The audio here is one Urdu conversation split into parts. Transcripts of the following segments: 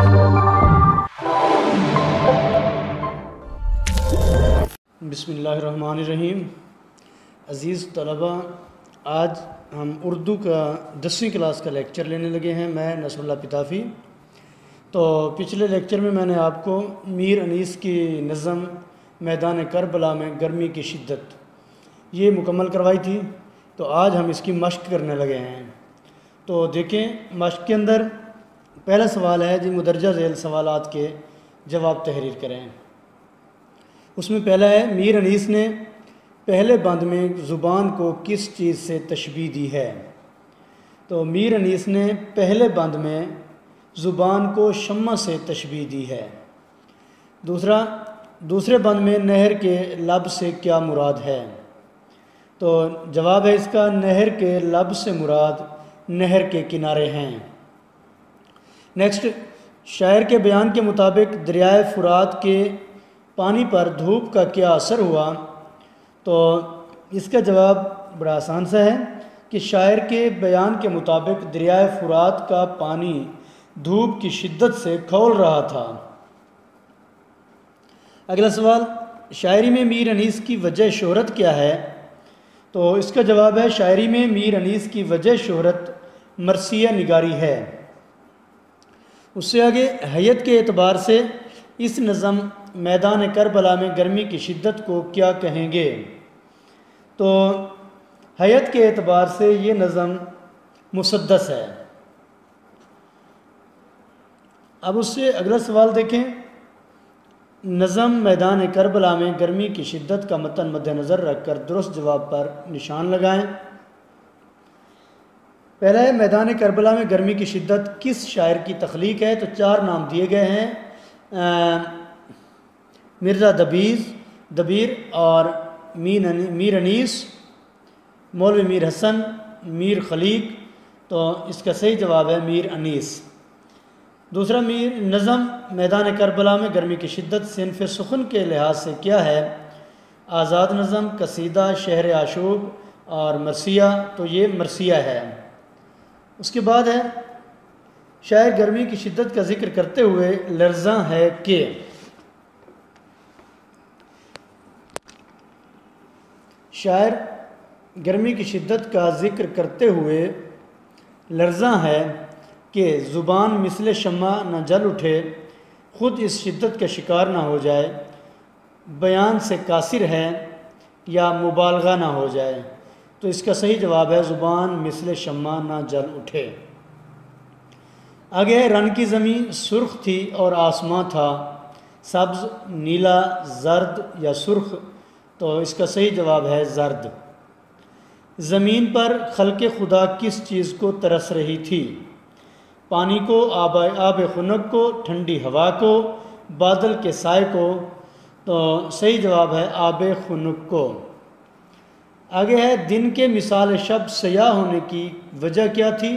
بسم اللہ الرحمن الرحیم۔ عزیز طلبہ، آج ہم اردو کا 10ویں کلاس کا لیکچر لینے لگے ہیں۔ میں نصر اللہ پتافی۔ تو پچھلے لیکچر میں میں نے آپ کو میر انیس کی نظم میدان کربلا میں گرمی کی شدت یہ مکمل کروائی تھی۔ تو آج ہم اس کی مشق کرنے لگے ہیں۔ تو دیکھیں، مشق کے اندر پہلا سوال ہے جی مدرجہ ذیل سوالات کے جواب تحریر کریں۔ اس میں پہلا ہے، میر انیس نے پہلے بند میں زبان کو کس چیز سے تشبیہ دی ہے؟ تو میر انیس نے پہلے بند میں زبان کو شمع سے تشبیہ دی ہے۔ دوسرے بند میں نہر کے لب سے کیا مراد ہے؟ تو جواب ہے اس کا، نہر کے لب سے مراد نہر کے کنارے ہیں۔ نیکسٹ، شاعر کے بیان کے مطابق دریائے فرات کے پانی پر دھوپ کا کیا اثر ہوا؟ تو اس کا جواب بڑا آسان سا ہے کہ شاعر کے بیان کے مطابق دریائے فرات کا پانی دھوپ کی شدت سے کھول رہا تھا۔ اگلا سوال، شاعری میں میر انیس کی وجہ شہرت کیا ہے؟ تو اس کا جواب ہے، شاعری میں میر انیس کی وجہ شہرت مرثیہ نگاری ہے۔ اس سے آگے، حیت کے اعتبار سے اس نظم میدان کربلا میں گرمی کی شدت کو کیا کہیں گے؟ تو حیت کے اعتبار سے یہ نظم مسدس ہے۔ اب اس سے اگلا سوال دیکھیں، نظم میدان کربلا میں گرمی کی شدت کا متن مد نظر رکھ کر درست جواب پر نشان لگائیں۔ پہلا ہے، میدان کربلا میں گرمی کی شدت کس شاعر کی تخلیق ہے؟ تو 4 نام دیے گئے ہیں، مرزا دبیر اور میر انیس، مولوی میر حسن، میر خلیق۔ تو اس کا صحیح جواب ہے میر انیس۔ دوسرا، نظم میدان کربلا میں گرمی کی شدت صنف سخن کے لحاظ سے کیا ہے؟ آزاد نظم، قصیدہ، شہر آشوب اور مرثیہ۔ تو یہ مرثیہ ہے۔ اس کے بعد ہے، شاعر گرمی کی شدت کا ذکر کرتے ہوئے لرزاں ہے کہ۔ شاعر گرمی کی شدت کا ذکر کرتے ہوئے لرزاں ہے کہ زبان مثل شمع نہ جل اٹھے، خود اس شدت کا شکار نہ ہو جائے، بیان سے قاصر ہے یا مبالغہ نہ ہو جائے۔ تو اس کا صحیح جواب ہے، زبان مثل شمع نہ جل اٹھے۔ آگے ہے، رن کی زمین سرخ تھی اور آسماں تھا سبز، نیلا، زرد یا سرخ؟ تو اس کا صحیح جواب ہے زرد۔ زمین پر خلق خدا کس چیز کو ترس رہی تھی؟ پانی کو، آب خنک کو، ٹھنڈی ہوا کو، بادل کے سائے کو؟ تو صحیح جواب ہے آب خنک کو۔ آگے ہے، دن کے مثال شب سیاہ ہونے کی وجہ کیا تھی؟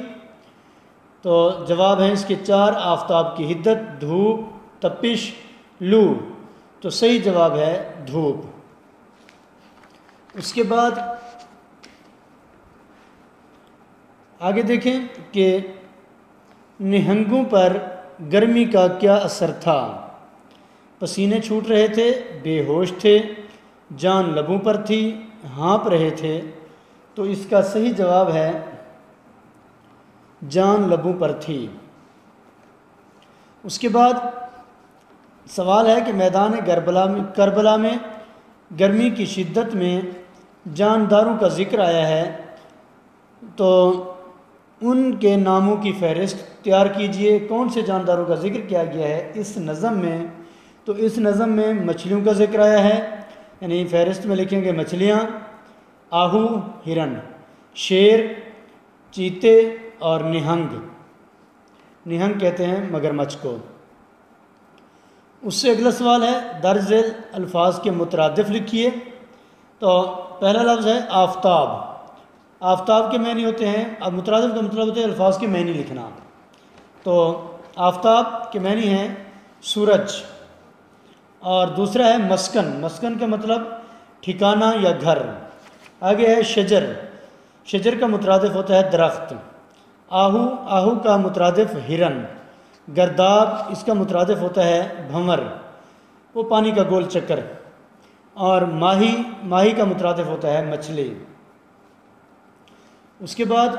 تو جواب ہے اس کے 4، آفتاب کی حدت، دھوپ، تپش، لو۔ تو صحیح جواب ہے دھوپ۔ اس کے بعد آگے دیکھیں کہ نہنگوں پر گرمی کا کیا اثر تھا؟ پسینے چھوٹ رہے تھے، بے ہوش تھے، جان لبوں پر تھی، ہانپ رہے تھے؟ تو اس کا صحیح جواب ہے جان لبوں پر تھی۔ اس کے بعد سوال ہے کہ میدان کربلا میں گرمی کی شدت میں جانداروں کا ذکر آیا ہے، تو ان کے ناموں کی فہرست تیار کیجئے۔ کون سے جانداروں کا ذکر کیا گیا ہے اس نظم میں؟ تو اس نظم میں مچھلیوں کا ذکر آیا ہے، یعنی فہرست میں لکھیں گے مچھلیاں، آہو ہرن، شیر، چیتے اور نہنگ کہتے ہیں مگرمچھ کو۔ اس سے اگلا سوال ہے، درج ذیل الفاظ کے مترادف لکھیے۔ تو پہلا لفظ ہے آفتاب۔ آفتاب کے معنی ہوتے ہیں، اب مترادف کا مطلب ہوتا ہے الفاظ کے معنی لکھنا۔ تو آفتاب کے معنی ہیں سورج، اور دوسرا ہے مسکن کا مطلب ٹھکانہ یا گھر۔ آگے ہے شجر کا مترادف ہوتا ہے درخت۔ آہو کا مترادف ہرن۔ گرداب اس کا مترادف ہوتا ہے بھنور، وہ پانی کا گول چکر، اور ماہی کا مترادف ہوتا ہے مچھلی۔ اس کے بعد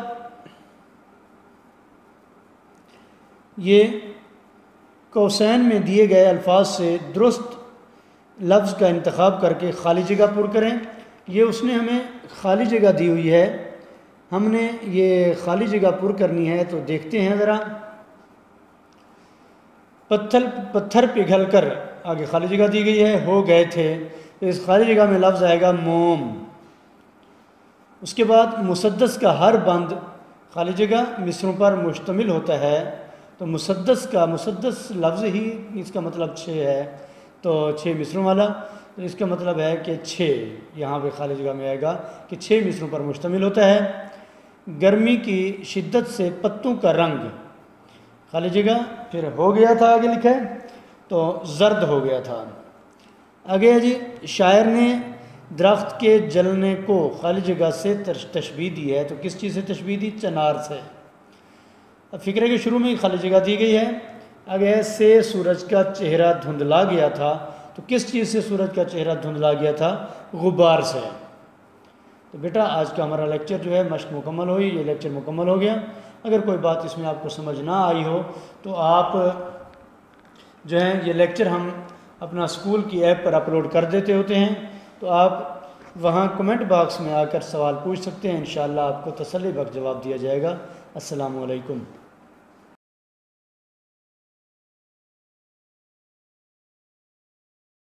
یہ قوسین میں دیے گئے الفاظ سے درست لفظ کا انتخاب کر کے خالی جگہ پر کریں۔ یہ اس نے ہمیں خالی جگہ دی ہوئی ہے، ہم نے یہ خالی جگہ پر کرنی ہے، تو دیکھتے ہیں ذرا۔ پتھر پگھل کر، آگے خالی جگہ دی گئی ہے، ہو گئے تھے، اس خالی جگہ میں لفظ آئے گا موم۔ اس کے بعد مسدس کا ہر بند خالی جگہ مصروں پر مشتمل ہوتا ہے، تو مسدس لفظ ہی اس کا مطلب 6 ہے، تو 6 مصروں والا، تو اس کا مطلب ہے کہ 6 یہاں پہ خالی جگہ میں آئے گا کہ 6 مصروں پر مشتمل ہوتا ہے۔ گرمی کی شدت سے پتوں کا رنگ، خالی جگہ، پھر ہو گیا تھا آگے لکھا ہے، تو زرد ہو گیا تھا۔ آگے ہے جی، شاعر نے درخت کے جلنے کو خالی جگہ سے تشبیہ دی ہے، تو کس چیز سے تشبیہ دی؟ چنار سے۔ اب فقرے کے شروع میں ہی خالی جگہ دی گئی ہے۔ آگے ہے سے سورج کا چہرہ دھندلا گیا تھا، تو کس چیز سے سورج کا چہرہ دھندلا گیا تھا؟ غبار سے۔ تو بیٹا آج کا ہمارا لیکچر جو ہے مشق مکمل ہوئی، یہ لیکچر مکمل ہو گیا۔ اگر کوئی بات اس میں آپ کو سمجھ نہ آئی ہو تو آپ جو ہیں یہ لیکچر ہم اپنا اسکول کی ایپ پر اپلوڈ کر دیتے ہوتے ہیں، تو آپ وہاں کمنٹ باکس میں آ کر سوال پوچھ سکتے ہیں، انشاءاللہ آپ کو تسلی بخش جواب دیا جائے گا۔ السلام علیکم۔